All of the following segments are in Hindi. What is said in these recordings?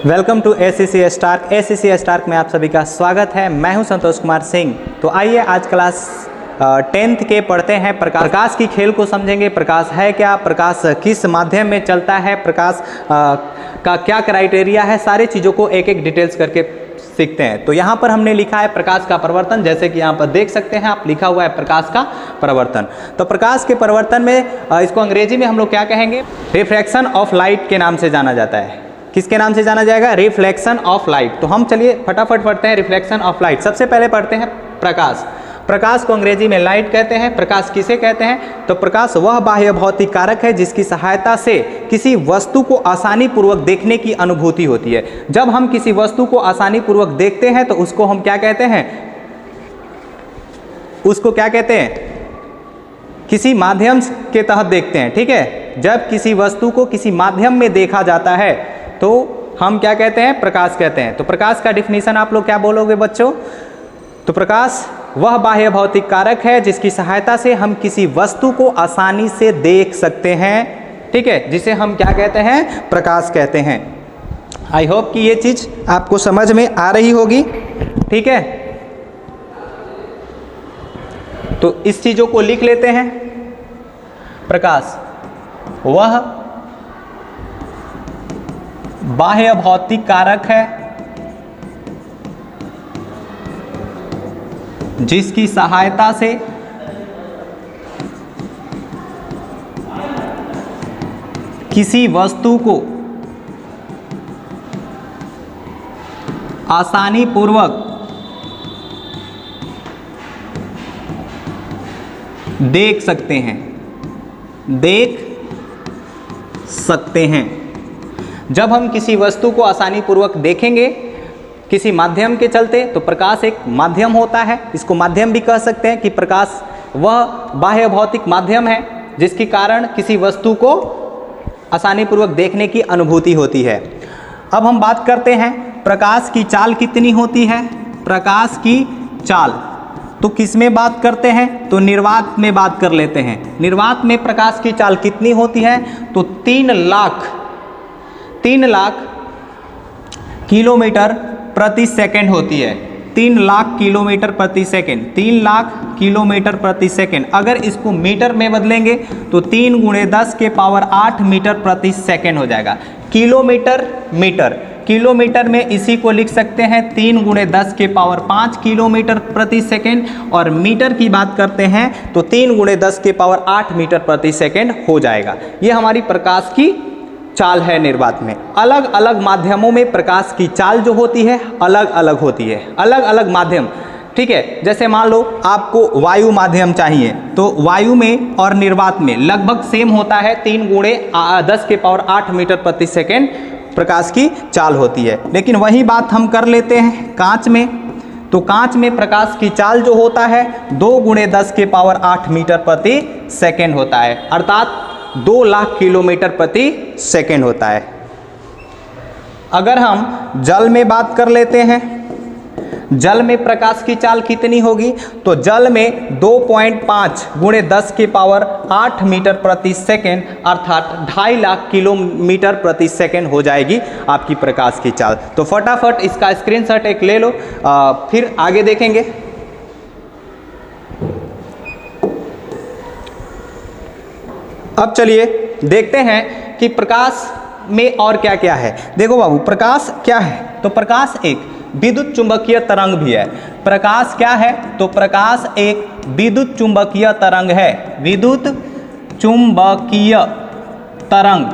Welcome to ACC Stark. ACC Stark में आप सभी का स्वागत है। मैं हूं संतोष कुमार सिंह। तो आइए आज क्लास 10th के पढ़ते हैं। प्रकाश की खेल को समझेंगे। प्रकाश है क्या, प्रकाश किस माध्यम में चलता है, प्रकाश का क्या क्राइटेरिया है, सारी चीज़ों को एक एक डिटेल्स करके सीखते हैं। तो यहाँ पर हमने लिखा है प्रकाश का परिवर्तन, जैसे कि यहाँ पर देख सकते हैं आप, लिखा हुआ है प्रकाश का परिवर्तन। तो प्रकाश के परिवर्तन में इसको अंग्रेजी में हम लोग क्या कहेंगे, रिफ्रैक्शन ऑफ लाइट के नाम से जाना जाता है। किसके नाम से जाना जाएगा, रिफ्लेक्शन ऑफ लाइट। तो हम चलिए फटाफट पढ़ते हैं रिफ्लेक्शन ऑफ लाइट। सबसे पहले पढ़ते हैं प्रकाश। प्रकाश को अंग्रेजी में लाइट कहते हैं। प्रकाश किसे कहते हैं, तो प्रकाश वह बाह्य भौतिक कारक है जिसकी सहायता से किसी वस्तु को आसानी पूर्वक देखने की अनुभूति होती है। जब हम किसी वस्तु को आसानी पूर्वक देखते हैं तो उसको हम क्या कहते हैं, उसको क्या कहते हैं, किसी माध्यम के तहत देखते हैं। ठीक है, जब किसी वस्तु को किसी माध्यम में देखा जाता है तो हम क्या कहते हैं, प्रकाश कहते हैं। तो प्रकाश का डिफिनीशन आप लोग क्या बोलोगे बच्चों, तो प्रकाश वह बाह्य भौतिक कारक है जिसकी सहायता से हम किसी वस्तु को आसानी से देख सकते हैं। ठीक है, जिसे हम क्या कहते हैं, प्रकाश कहते हैं। आई होप कि ये चीज आपको समझ में आ रही होगी। ठीक है, तो इस चीजों को लिख लेते हैं। प्रकाश वह बाह्य भौतिक कारक है जिसकी सहायता से किसी वस्तु को आसानी पूर्वक देख सकते हैं, देख सकते हैं। जब हम किसी वस्तु को आसानी पूर्वक देखेंगे किसी माध्यम के चलते, तो प्रकाश एक माध्यम होता है। इसको माध्यम भी कह सकते हैं कि प्रकाश वह बाह्य भौतिक माध्यम है जिसके कारण किसी वस्तु को आसानी पूर्वक देखने की अनुभूति होती है। अब हम बात करते हैं प्रकाश की चाल कितनी होती है। प्रकाश की चाल तो किस में बात करते हैं, तो निर्वात में बात कर लेते हैं। निर्वात में प्रकाश की चाल कितनी होती है, तो 3 लाख किलोमीटर प्रति सेकंड होती है। 3 लाख किलोमीटर प्रति सेकंड, 3 लाख किलोमीटर प्रति सेकंड। अगर इसको मीटर में बदलेंगे तो 3 × 10 के पावर 8 मीटर प्रति सेकंड हो जाएगा। किलोमीटर मीटर, किलोमीटर में इसी को लिख सकते हैं 3 × 10 के पावर 5 किलोमीटर प्रति सेकंड। और मीटर की बात करते हैं तो 3 × 10 के पावर 8 मीटर प्रति सेकंड हो जाएगा। ये हमारी प्रकाश की चाल है निर्वात में। अलग अलग माध्यमों में प्रकाश की चाल जो होती है अलग अलग होती है, अलग अलग माध्यम। ठीक है, जैसे मान लो आपको वायु माध्यम चाहिए तो वायु में और निर्वात में लगभग सेम होता है, 3 × 10 के पावर 8 मीटर प्रति सेकेंड प्रकाश की चाल होती है। लेकिन वही बात हम कर लेते हैं कांच में। तो कांच में प्रकाश की चाल जो होता है 2 × 10 के पावर 8 मीटर प्रति सेकेंड होता है, अर्थात 2 लाख किलोमीटर प्रति सेकेंड होता है। अगर हम जल में बात कर लेते हैं, जल में प्रकाश की चाल कितनी होगी, तो जल में 2.5 × 10 के पावर 8 मीटर प्रति सेकेंड, अर्थात 2.5 लाख किलोमीटर प्रति सेकेंड हो जाएगी आपकी प्रकाश की चाल। तो फटाफट इसका स्क्रीनशॉट एक ले लो, फिर आगे देखेंगे। अब चलिए देखते हैं कि प्रकाश में और क्या क्या है। देखो बाबू, प्रकाश क्या है, तो प्रकाश एक विद्युत चुंबकीय तरंग भी है। प्रकाश क्या है, तो प्रकाश एक विद्युत चुंबकीय तरंग है। विद्युत चुंबकीय तरंग,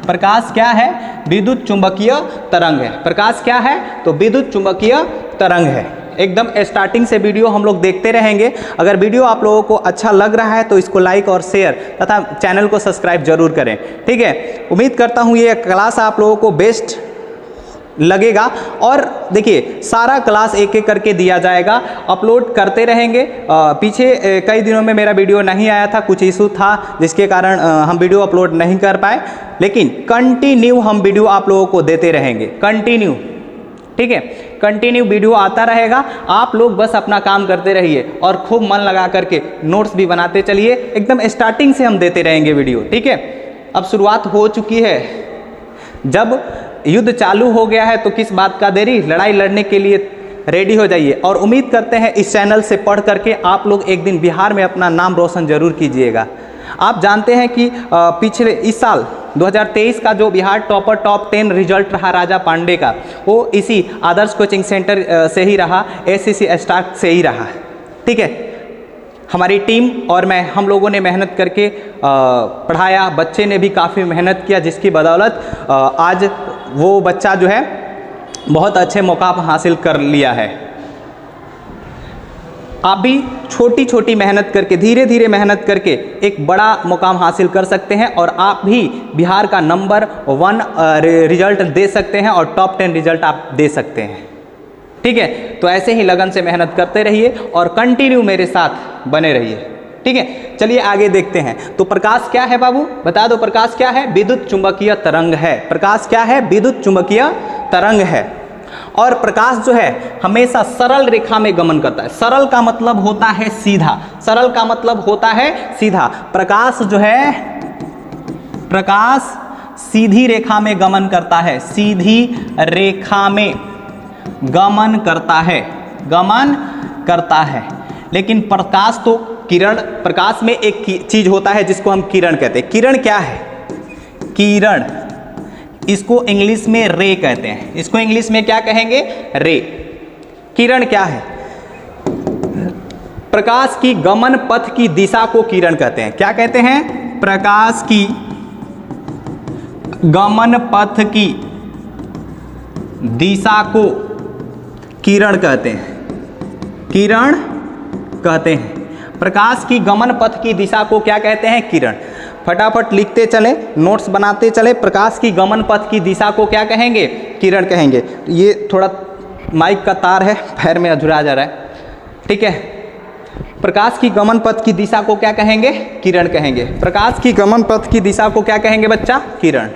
प्रकाश क्या है, विद्युत चुंबकीय तरंग है। प्रकाश क्या है, तो विद्युत चुंबकीय तरंग है। एकदम स्टार्टिंग से वीडियो हम लोग देखते रहेंगे। अगर वीडियो आप लोगों को अच्छा लग रहा है तो इसको लाइक और शेयर तथा चैनल को सब्सक्राइब जरूर करें। ठीक है, उम्मीद करता हूँ ये क्लास आप लोगों को बेस्ट लगेगा। और देखिए सारा क्लास एक एक करके दिया जाएगा, अपलोड करते रहेंगे। पीछे कई दिनों में मेरा वीडियो नहीं आया था, कुछ इशू था जिसके कारण हम वीडियो अपलोड नहीं कर पाए, लेकिन कंटिन्यू हम वीडियो आप लोगों को देते रहेंगे, कंटिन्यू। ठीक है, कंटिन्यू वीडियो आता रहेगा। आप लोग बस अपना काम करते रहिए और खूब मन लगा करके नोट्स भी बनाते चलिए। एकदम स्टार्टिंग से हम देते रहेंगे वीडियो। ठीक है, अब शुरुआत हो चुकी है। जब युद्ध चालू हो गया है तो किस बात का देरी, लड़ाई लड़ने के लिए रेडी हो जाइए। और उम्मीद करते हैं इस चैनल से पढ़ करके आप लोग एक दिन बिहार में अपना नाम रोशन जरूर कीजिएगा। आप जानते हैं कि पिछले इस साल 2023 का जो बिहार टॉपर टॉप 10 रिजल्ट रहा राजा पांडे का, वो इसी आदर्श कोचिंग सेंटर से ही रहा, एससीसी स्टार्ट से ही रहा। ठीक है, हमारी टीम और मैं, हम लोगों ने मेहनत करके पढ़ाया, बच्चे ने भी काफ़ी मेहनत किया, जिसकी बदौलत आज वो बच्चा जो है बहुत अच्छे मुकाम हासिल कर लिया है। आप भी छोटी छोटी मेहनत करके, धीरे धीरे मेहनत करके एक बड़ा मुकाम हासिल कर सकते हैं और आप भी बिहार का नंबर 1 रिजल्ट दे सकते हैं और टॉप 10 रिजल्ट आप दे सकते हैं। ठीक है, तो ऐसे ही लगन से मेहनत करते रहिए और कंटिन्यू मेरे साथ बने रहिए। ठीक है, चलिए आगे देखते हैं। तो प्रकाश क्या है बाबू, बता दो प्रकाश क्या है? विद्युत चुंबकीय तरंग है। प्रकाश क्या है? विद्युत चुंबकीय तरंग है। और प्रकाश जो है हमेशा सरल रेखा में गमन करता है। सरल का मतलब होता है सीधा, सरल का मतलब होता है सीधा। प्रकाश जो है, प्रकाश सीधी रेखा में गमन करता है, सीधी रेखा में गमन करता है, गमन करता है। लेकिन प्रकाश तो किरण, प्रकाश में एक चीज होता है जिसको हम किरण कहते हैं। किरण क्या है? किरण, इसको इंग्लिश में रे कहते हैं। इसको इंग्लिश में क्या कहेंगे? रे। किरण क्या है? प्रकाश की गमन पथ की दिशा को किरण कहते हैं। क्या कहते हैं? प्रकाश की गमन पथ की दिशा को किरण कहते हैं, किरण कहते हैं। प्रकाश की गमन पथ की दिशा को क्या कहते हैं? किरण। फटाफट लिखते चले, नोट्स बनाते चले। प्रकाश की गमन पथ की दिशा को क्या कहेंगे? किरण कहेंगे। ये थोड़ा माइक का तार है, पैर में अधूरा जा रहा है। ठीक है, प्रकाश की गमन पथ की दिशा को क्या कहेंगे? किरण कहेंगे। प्रकाश की गमन पथ की दिशा को क्या कहेंगे बच्चा? किरण।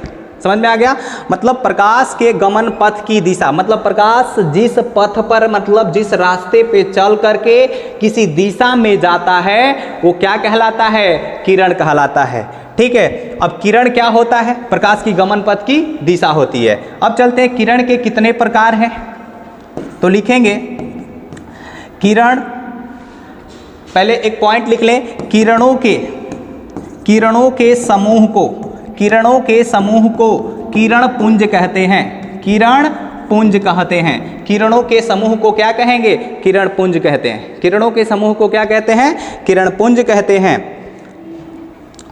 समझ में आ गया? मतलब प्रकाश के गमन पथ की दिशा, मतलब प्रकाश जिस पथ पर, मतलब जिस रास्ते पे चल करके किसी दिशा में जाता है वो क्या कहलाता है? किरण कहलाता है। ठीक है, अब किरण क्या होता है? प्रकाश की गमन पथ की दिशा होती है। अब चलते हैं, किरण के कितने प्रकार हैं? तो लिखेंगे किरण, पहले एक पॉइंट लिख लें, किरणों के समूह को, किरणों के समूह को किरण पुंज कहते हैं, किरण पुंज कहते हैं। किरणों के समूह को क्या कहेंगे? किरण पुंज कहते हैं। किरणों के समूह को क्या कहते हैं? किरण पुंज कहते हैं।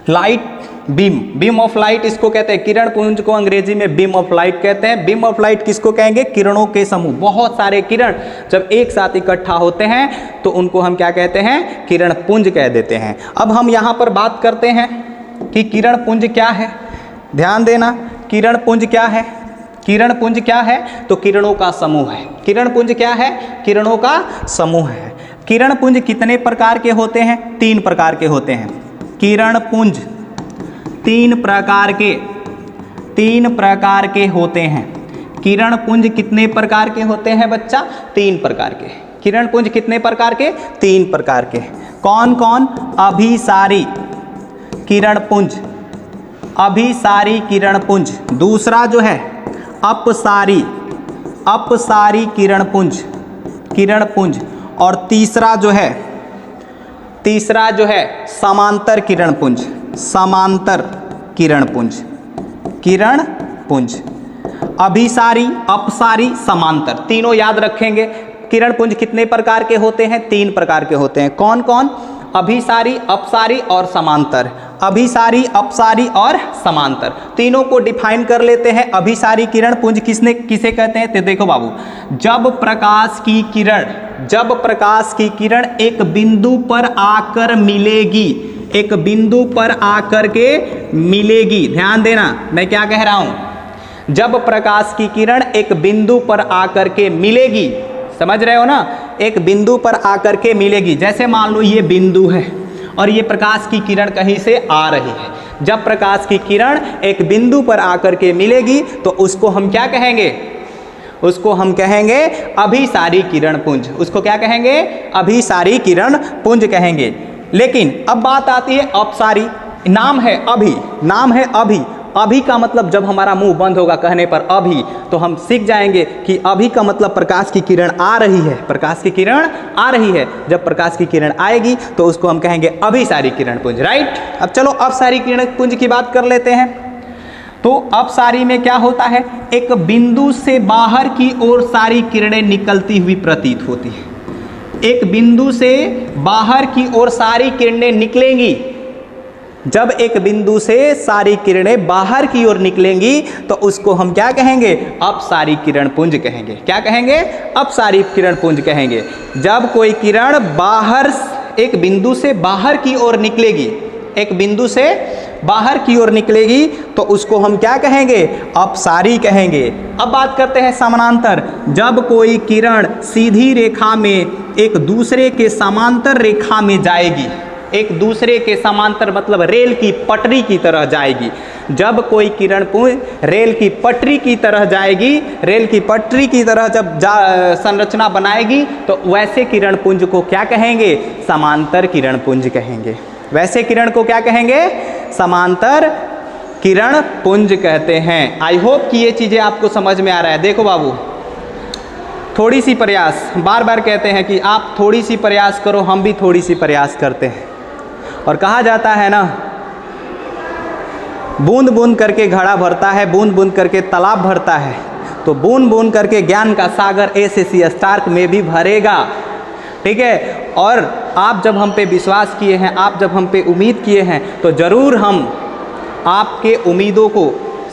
Light beam, beam of light इसको कहते हैं। किरण पुंज को अंग्रेजी में बीम ऑफ लाइट कहते हैं। बीम ऑफ लाइट किसको कहेंगे? किरणों के समूह। बहुत सारे किरण जब एक साथ इकट्ठा होते हैं तो उनको हम क्या कहते हैं? किरण पुंज कह देते हैं। अब हम यहाँ पर बात करते हैं कि किरण पुंज क्या है। ध्यान देना, किरण पुंज क्या है? किरण पुंज क्या है? तो किरणों का समूह है। किरण पुंज क्या है? किरणों का समूह है। किरण पुंज कितने प्रकार के होते हैं? 3 प्रकार के होते हैं। किरण पुंज 3 प्रकार के होते हैं। किरण पुंज कितने प्रकार के होते हैं बच्चा? 3 प्रकार के। किरण पुंज कितने प्रकार के? 3 प्रकार के। कौन कौन? अभिसारी किरण पुंज, अभिसारी किरण पुंज। दूसरा जो है अपसारी, अपसारी किरण पुंज, किरण पुंज। और तीसरा जो है समांतर किरण पुंज, समांतर किरण पुंज, किरण पुंज। अभिसारी, अपसारी, समांतर, तीनों याद रखेंगे। किरण पुंज कितने प्रकार के होते हैं? 3 प्रकार के होते हैं। कौन कौन? अभिसारी, अपसारी और समांतर। अभिसारी, अपसारी और समांतर, तीनों को डिफाइन कर लेते हैं। अभिसारी किरण पुंज किसे कहते हैं? तो देखो बाबू, जब प्रकाश की किरण एक बिंदु पर आकर मिलेगी, एक बिंदु पर आकर के मिलेगी। ध्यान देना मैं क्या कह रहा हूं। जब प्रकाश की किरण एक बिंदु पर आकर के मिलेगी, समझ रहे हो ना? एक बिंदु पर आकर के मिलेगी। जैसे मान लो ये बिंदु है और ये प्रकाश की किरण कहीं से आ रही है। जब प्रकाश की किरण एक बिंदु पर आकर के मिलेगी तो उसको हम क्या कहेंगे? उसको हम कहेंगे अभिसारी किरण पुंज। उसको क्या कहेंगे? अभिसारी किरण पुंज कहेंगे। लेकिन अब बात आती है अपसारी। नाम है अभी, अभी का मतलब जब हमारा मुंह बंद होगा कहने पर अभी, तो हम सीख जाएंगे कि अभी का मतलब प्रकाश की किरण आ रही है, प्रकाश की किरण आ रही है। जब प्रकाश की किरण आएगी तो उसको हम कहेंगे अभिसारी किरण पुंज, राइट। अब चलो अपसारी किरण पुंज की बात कर लेते हैं। तो अपसारी में क्या होता है, एक बिंदु से बाहर की ओर सारी किरणें निकलती हुई प्रतीत होती है। एक बिंदु से बाहर की ओर सारी किरणें निकलेंगी। जब एक बिंदु से सारी किरणें बाहर की ओर निकलेंगी तो उसको हम क्या कहेंगे, अपसारी किरण पुंज कहेंगे। क्या कहेंगे, अपसारी किरण पुंज कहेंगे। जब कोई किरण बाहर, एक बिंदु से बाहर की ओर निकलेगी, एक बिंदु से बाहर की ओर निकलेगी तो उसको हम क्या कहेंगे, अपसारी कहेंगे। अब बात करते हैं समानांतर। जब कोई किरण सीधी रेखा में एक दूसरे के समांतर रेखा में जाएगी, एक दूसरे के समांतर मतलब रेल की पटरी की तरह जाएगी। जब कोई किरण पुंज रेल की पटरी की तरह जाएगी, रेल की पटरी की तरह जब संरचना बनाएगी तो वैसे किरण पुंज को क्या कहेंगे, समांतर किरण पुंज कहेंगे। वैसे किरण को क्या कहेंगे, समांतर किरण पुंज कहते हैं। आई होप कि ये चीजें आपको समझ में आ रहा है। देखो बाबू, थोड़ी सी प्रयास, बार बार कहते हैं कि आप थोड़ी सी प्रयास करो, हम भी थोड़ी सी प्रयास करते हैं। और कहा जाता है ना, बूंद बूंद करके घड़ा भरता है, बूंद बूंद करके तालाब भरता है। तो बूंद बूंद करके ज्ञान का सागर एसएससी स्टार्क में भी भरेगा, ठीक है। और आप जब हम पे विश्वास किए हैं, आप जब हम पे उम्मीद किए हैं, तो ज़रूर हम आपके उम्मीदों को